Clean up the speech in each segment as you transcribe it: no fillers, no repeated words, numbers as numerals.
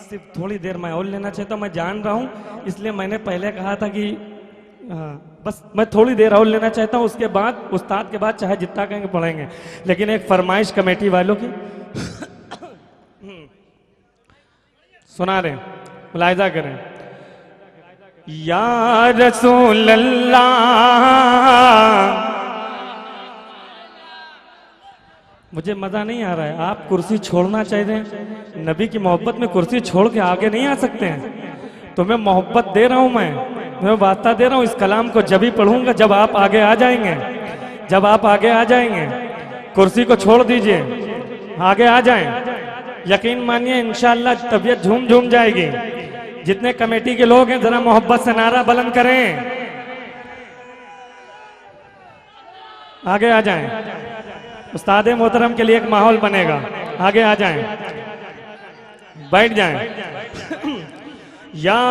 सिर्फ थोड़ी देर मैं और लेना चाहता हूँ। मैं जान रहा हूँ, इसलिए मैंने पहले कहा था कि बस मैं थोड़ी देर और लेना चाहता हूँ, उसके बाद उस्ताद के बाद चाहे जितना कहेंगे पढ़ेंगे। लेकिन एक फरमाइश कमेटी वालों की सुना रहे, मुलाहिजा करें। या रसूल अल्लाह, मुझे मजा नहीं आ रहा है, आप कुर्सी छोड़ना चाहिए। नबी की मोहब्बत में कुर्सी छोड़ के आगे नहीं आ सकते हैं। तुम्हें मोहब्बत दे रहा हूं मैं वास्ता दे रहा हूं। इस कलाम को जब ही पढ़ूंगा जब आप आगे आ जाएंगे, जब आप आगे आ जाएंगे। कुर्सी को छोड़ दीजिए, आगे आ जाएं। यकीन मानिए इंशाअल्लाह तबीयत झूम झूम जाएगी। जितने कमेटी के लोग हैं जरा मोहब्बत से नारा बुलंद करें, आगे आ जाएं। उस्ताद मोहतरम के लिए एक माहौल बनेगा, आगे आ जाएं, बैठ जाएं। या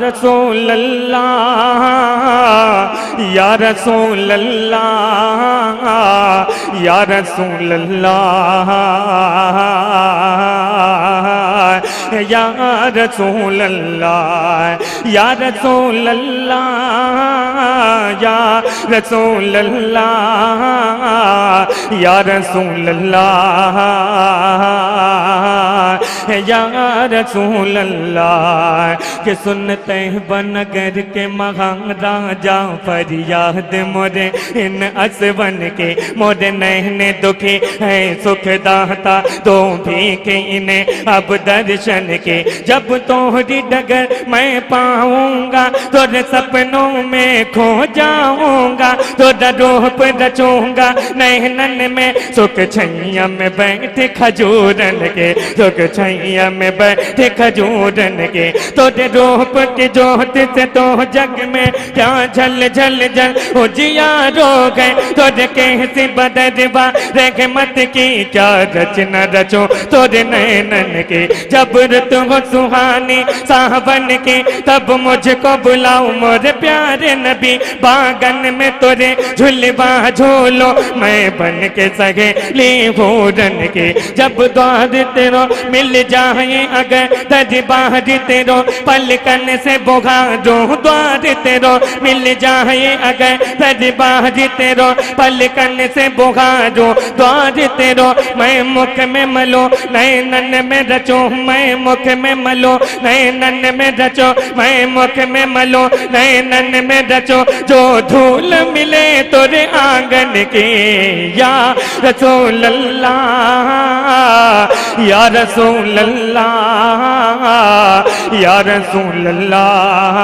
रसूल अल्लाह, या रसूल अल्लाह, या रसूल अल्लाह, या रसूल अल्लाह, या रसूल अल्लाह, या रसूल अल्लाह, या रसूल अल्लाह, या रसूल अल्लाह। के सुनते बनगर के महाराजा फरियाद मोरे इन असवन के, मोरे नैने दुखी है सुख दाता तो भी के इन्हें अब दर्शन के। जब तोहरी डगर मैं पाऊंगा तोरे सपनों में खो जाऊंगा, तोरा रूप रचूंगा नैनन में सुख छैया में बैठे खजूरन के, सुख छैया में बैठे खजूरन के। तोरे रूप के जोत से तो जग में क्या झल झल झल उजियारो गए, तोरे कैसे बदरवा रहमत की क्या रचना रचो तोरे नैनन के। जब रुत हो सुहानी सावन की तब मुझको बुलाओ मोरे प्यारे नबी, बागन में तोरे झुलवा झूलो मैं बन के सहेली भूरन के। जब द्वार तेरो मिल जाए अगर दरबार तेरो पलकन से बुहारो, द्वार तेरो मिल जाए अगर दरबार तेरो पलकन से बुहारो, द्वार तेरो मैं मुख में मलो नैनन में रचो, मैं मुख में मलो नैनन में रचो, मैं मुख में मलो नैनन में रचो। जो धूल मिले तोरे आंगन की, या रसूल अल्लाह, या रसूल अल्लाह, या रसूल अल्लाह,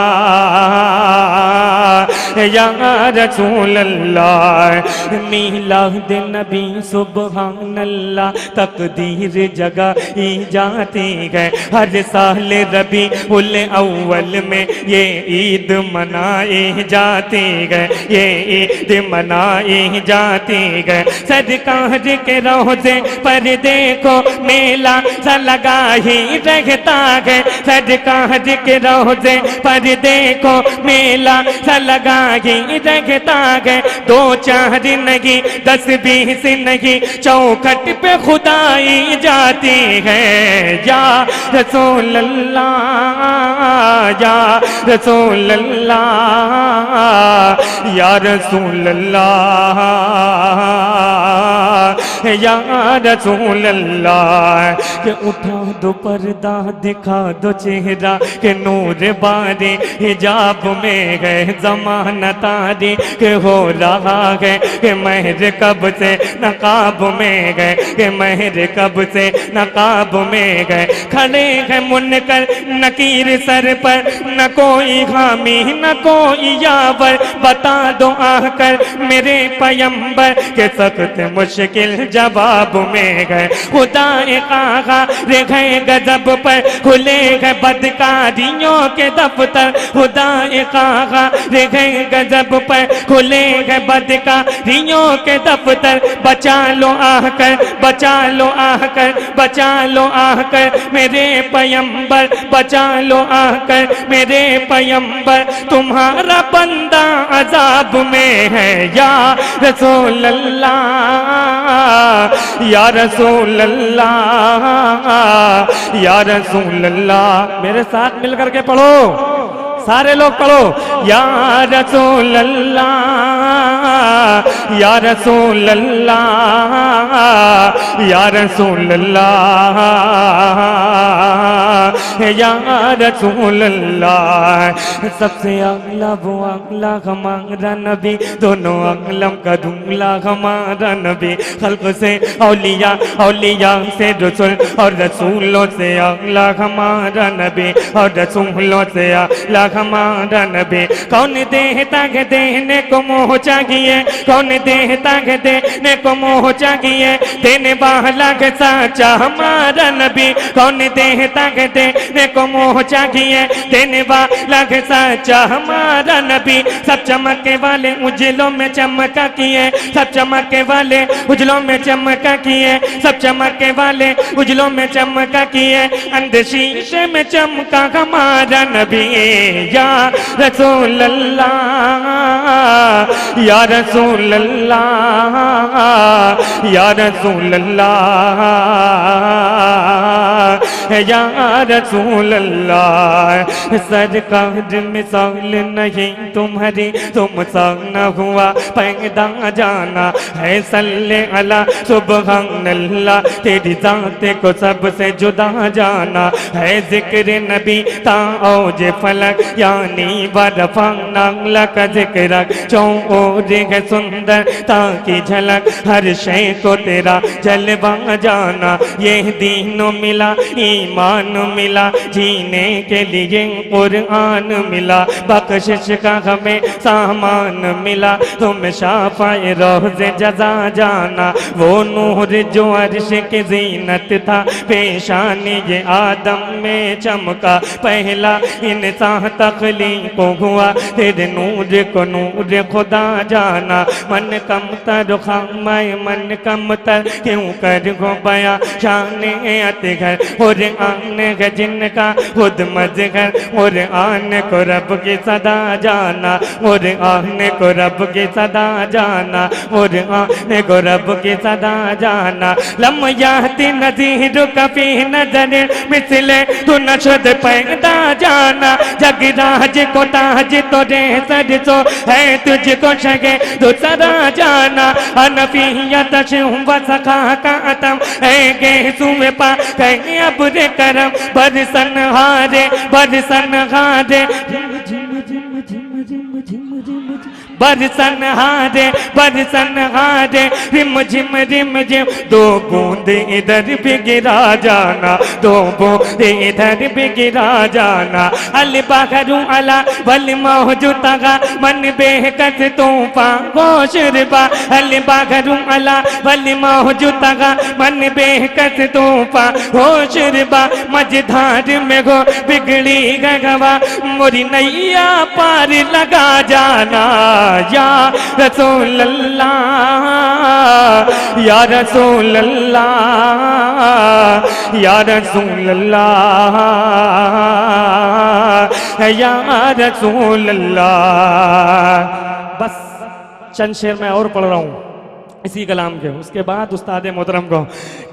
या रसूल अल्लाह। मीलाद नबी सुबहान अल्लाह तकदीर जगह ही जाती है, हर साल रबी उल अव्वल में ये ईद मनाई जाती है, ये ईद मनाई जाती है। सरकार के रोज़े पर देखो मेला सा लगा ही रहता है, सरकार के रोज़े पर देखो मेला सा लगा ही रहता है। 2-4 नहीं 10-20 नहीं चौखट पे खुदाई जाती है। या रसूल अल्लाह, या रसूल अल्लाह, या रसूल अल्लाह, या रसूल अल्लाह। के उठा दो पर्दा दिखा दो चेहरा के नूर बारे हिजाब में है ज़माना तारी के हो रहा है कि महर कब से नकाब में गए, कि महर कब से नकाब में गए। खड़े हैं मुनकर नकीर सर पर, न कोई हामी न कोई यावर, बता दो आकर मेरे पैगंबर के सख्त मुश्किल जवाब में गए। खुदा कहा रे गए गजब पर खुले गए बदकारियों के दफ्तर, खुदा कहा रे गए गजब पर खुले गए बदकारियों के दफ्तर। बचा लो आकर, बचा लो आकर, बचा लो आकर मेरे पैगंबर, बचा लो आकर मेरे पैगंबर। तुम्हारा बंदा अजाब में है या रसूल अल्लाह, या रसूल अल्लाह, या रसूल अल्लाह। मेरे साथ मिलकर के पढ़ो, सारे लोग पढ़ो, या रसूल अल्लाह, या रसूल अल्लाह, या रसूल अल्लाह, या रसूल अल्लाह। सबसे अगला वो अगला हमारा नबी, दोनों अगलम का दूल्हा हमारा नबी। खल्क से औलिया, औलिया से रसूल, और रसूलों से अगला हमारा नबी, और रसूलों से अगला हमारा नबी। कौन देता है देने को मोह चाहिए, कौन देता है देने को मोह चाहिए, देने वाला है साचा हमारा नबी। कौन देता है देने को मोह चाहिए, देने वाला है साचा हमारा नबी। सब चमकने वाले उजलों में चमका किए, सब चमकने वाले उजलों में चमका किए, सब चमकने वाले उजलों में चमका किए। अंध शीशे में चमका हमारा नबी, या रसूल अल्लाह, या रसूल अल्लाह, या रसूल अल्लाह, या रसूल अल्लाह। सरकार मिसाल नहीं तुम्हारी, तुमसा न हुआ पैदा जाना है। सल्ले अला सुबहान अल्लाह, तेरी जात को सबसे जुदा जाना है। जिक्र नबी ताओज फलक, यानी बरफाना का जिक्र चौर है सुंदर ताकि झलक। हर शय को तेरा जलवा जाना, ये दीनों मिला ईमान मिला, जीने के लिए कुरान मिला। बख्शिश का हमें सामान मिला, तुम शाफ़ाए रोज़े जज़ा जाना। वो नूर जो अर्श की ज़ीनत था, पेशानी ये आदम में चमका। पहला इंसान तख्लीक हुआ, तेरे नूर को नूर खुदा जाना। मन कम तर खामाए मन कम तर, क्यों कर गो बया शान अतगर। और आने का जिनका खुद मजगर, और आने को रब की सदा जाना, और आने को रब की सदा जाना, और आने को रब की सदा जाना। लम याति नज़ीर कफी नजर मिसले, तू नशद पैदा जाना। जगराज को ताज तो रे सर सो है, तुझको शगे दूसरा जाना। अनफियत शुभ सखा का अतम है, गे सुमे पा कहीं अब रे करम। बरसन हारे बरसन हारे, बरसन हारे बरसन हारे, रिम झिम रिम झिम। दो बूंद इधर भी गिरा जाना, दो बूंद इधर भी गिरा जाना। अल बखरू अला वल मौजूदा, मन बेहकस तूफान गोशरबा। अल बखरू अला वल मौजूदा, मन बेहकस तूफान गोशरबा। मझधार में हो बिगड़ी गगवा, मोरी नैया पार लगा जाना। या रसूल अल्लाह, या रसूल अल्लाह, या रसूल अल्लाह, या रसूल अल्लाह। बस चंद शेर मैं और पढ़ रहा हूँ इसी कलाम के। उसके बाद उस्ताद मोहतरम को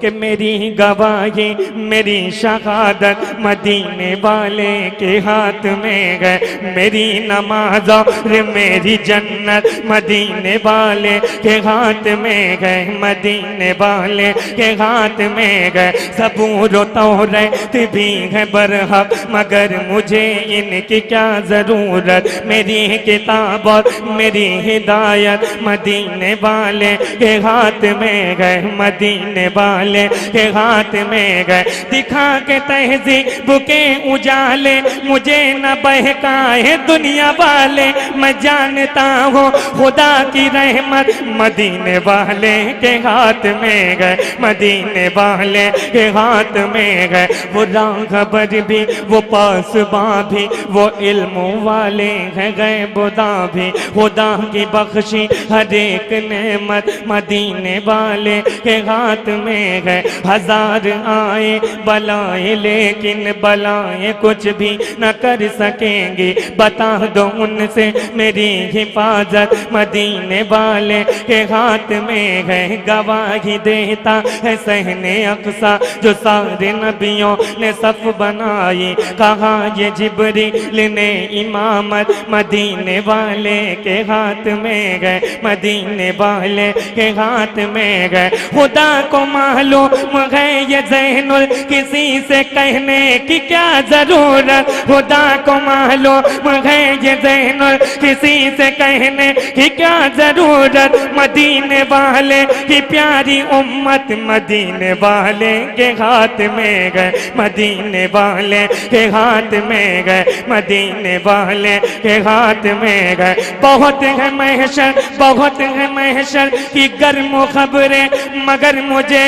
कि मेरी गवाही मेरी शहादत मदीने वाले के हाथ में है। मेरी नमाज और मेरी जन्नत मदीने वाले के हाथ में है, मदीने वाले के हाथ में है। सबूर तौरात भी है बरहक, मगर मुझे इनकी क्या ज़रूरत। मेरी किताब और मेरी हिदायत मदीने वाले के हाथ में गए, मदीने वाले के हाथ में गए। दिखा के तहज़ीब के उजाले, मुझे न बहकाए दुनिया वाले। मैं जानता हूँ खुदा की रहमत मदीने वाले के हाथ में गए, मदीने वाले के हाथ में गए। वो राग़बर भी वो पासबा भी वो इल्म वाले हैं गए बुदा भी। खुदा की बख्शी हर एक नेमत मदीने वाले के हाथ में है। हजार आए बलाएं लेकिन बलाएं कुछ भी न कर सकेंगे। बता दो उनसे मेरी हिफाजत मदीने वाले के हाथ में है। गवाही देता है सहने अक्सा जो सारे नबियों ने सफ बनाई। कहा ये जिब्रील ने इमामत मदीने वाले के हाथ में गए, मदीने वाले के हाथ में गए। खुदा को मालूम है ये ज़ैनुल किसी से कहने की क्या जरूरत। खुदा को मालूम है ये ज़ैनुल किसी से कहने की क्या जरूरत। मदीने वाले की प्यारी उम्मत मदीने वाले के हाथ में गए, मदीने वाले के हाथ में गए, मदीने वाले के हाथ में गए। बहुत है महशर, बहुत है महशर की गर्म खबरें मगर मुझे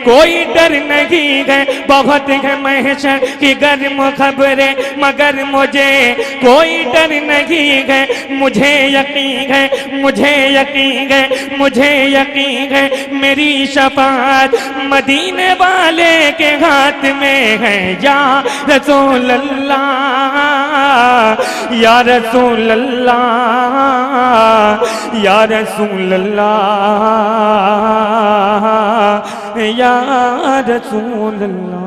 कोई डर नहीं है। बहुत है महशर की गर्म खबरें मगर मुझे कोई डर नहीं है। मुझे यकीन है, मुझे यकीन है, मुझे यकीन है मेरी शफाअत मदीने वाले के हाथ में है। या रसूल अल्लाह, या रसूल अल्लाह, या रसूल अल्लाह, या रसूल अल्लाह।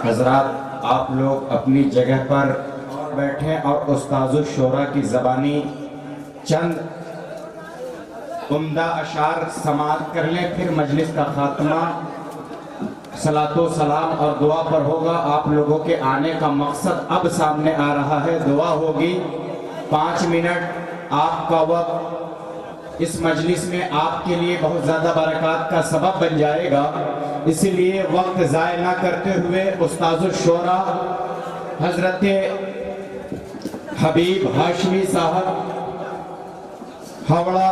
हजरात आप लोग अपनी जगह पर बैठें और उस्ताज़ुल शोरा की ज़बानी चंद उम्दा अशार समाअत कर लें। फिर मजलिस का खात्मा सलातो सलाम और दुआ पर होगा। आप लोगों के आने का मकसद अब सामने आ रहा है, दुआ होगी। 5 मिनट आपका वक्त इस मजलिस में आपके लिए बहुत ज़्यादा बरकत का सबब बन जाएगा, इसलिए वक्त ज़ाय ना करते हुए उस्ताज़ुल शोरा हजरत हबीब हाशमी साहब हावड़ा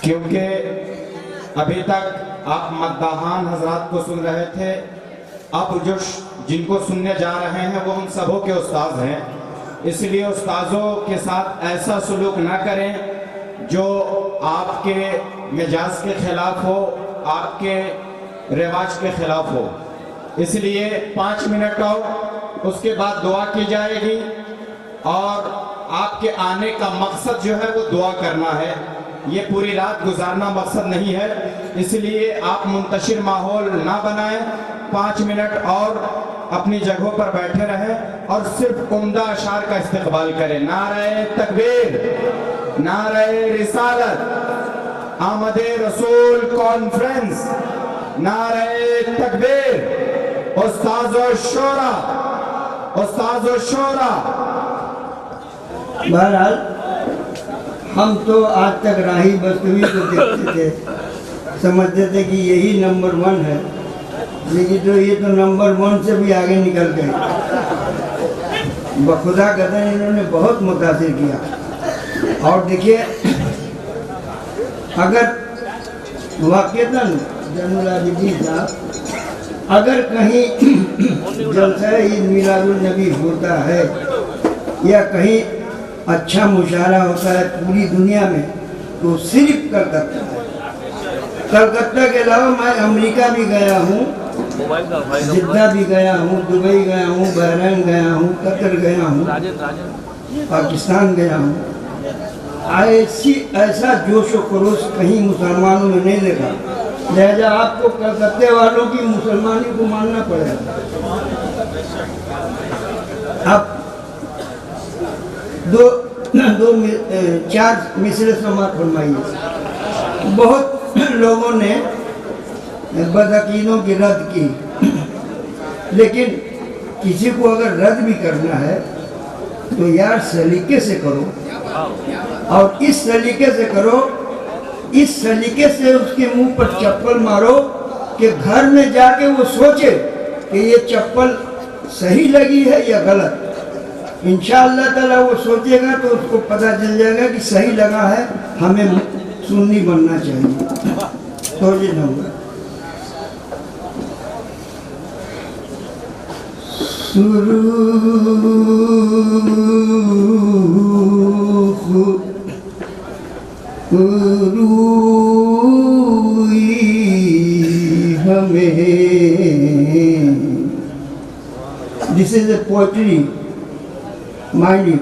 क्योंकि अभी तक आप मद्दाहान हजरात को सुन रहे थे, अब जो जिनको सुनने जा रहे हैं वो उन सबों के उस्ताद हैं, इसलिए उस्ताजों के साथ ऐसा सलूक ना करें जो आपके मिजाज के खिलाफ हो, आपके रिवाज के खिलाफ हो। इसलिए 5 मिनट और उसके बाद दुआ की जाएगी और आपके आने का मकसद जो है वो दुआ करना है, ये पूरी रात गुजारना मकसद नहीं है। इसलिए आप मुंतशिर माहौल ना बनाएं, 5 मिनट और अपनी जगहों पर बैठे रहें और सिर्फ उम्दा अशार का इस्तेक़बाल करें। नारे तकबीर, नारे रिसालत, आमदे रसूल कॉन्फ्रेंस, नारे तकबीर, उस्ताज़ो शोरा, उस्ताज़ो शोरा। बहरहाल हम तो आज तक राही बस्तवी को देखते थे, समझते थे कि यही नंबर 1 है, लेकिन तो ये तो नंबर 1 से भी आगे निकल गए। बखुदा कदर इन्होंने बहुत मुतासिर किया। और देखिए, अगर वाक़ईतन जैनुल आबिदीन साहब अगर कहीं जलसा ईद मिलादुन नबी होता है या कहीं अच्छा मुशारा होता है पूरी दुनिया में, तो सिर्फ कलकत्ता है। कलकत्ता के अलावा मैं अमेरिका भी गया हूँ, जिद्दा भी गया हूँ, दुबई गया हूँ, बहरीन गया हूँ, कतर गया हूँ, पाकिस्तान गया हूँ। ऐसा जोश व खरोश कहीं मुसलमानों में नहीं देखा। लिहाजा आपको कलकत्ते वालों की मुसलमानी को मानना पड़ेगा। अब 4 मिसरे समात फरमाइए। बहुत लोगों ने बदअकीदों की रद्द की, लेकिन किसी को अगर रद्द भी करना है तो यार सलीके से करो, और इस सलीके से करो, इस सलीके से उसके मुंह पर चप्पल मारो कि घर में जाके वो सोचे कि ये चप्पल सही लगी है या गलत। इंशाअल्लाह ताला वो सोचेगा तो उसको पता चल जाएगा कि सही लगा है, हमें सुन्नी बनना चाहिए। तो ये होगा हमें। This is a poetry, mind you.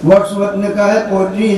Wordsworth ने कहा है पोएट्री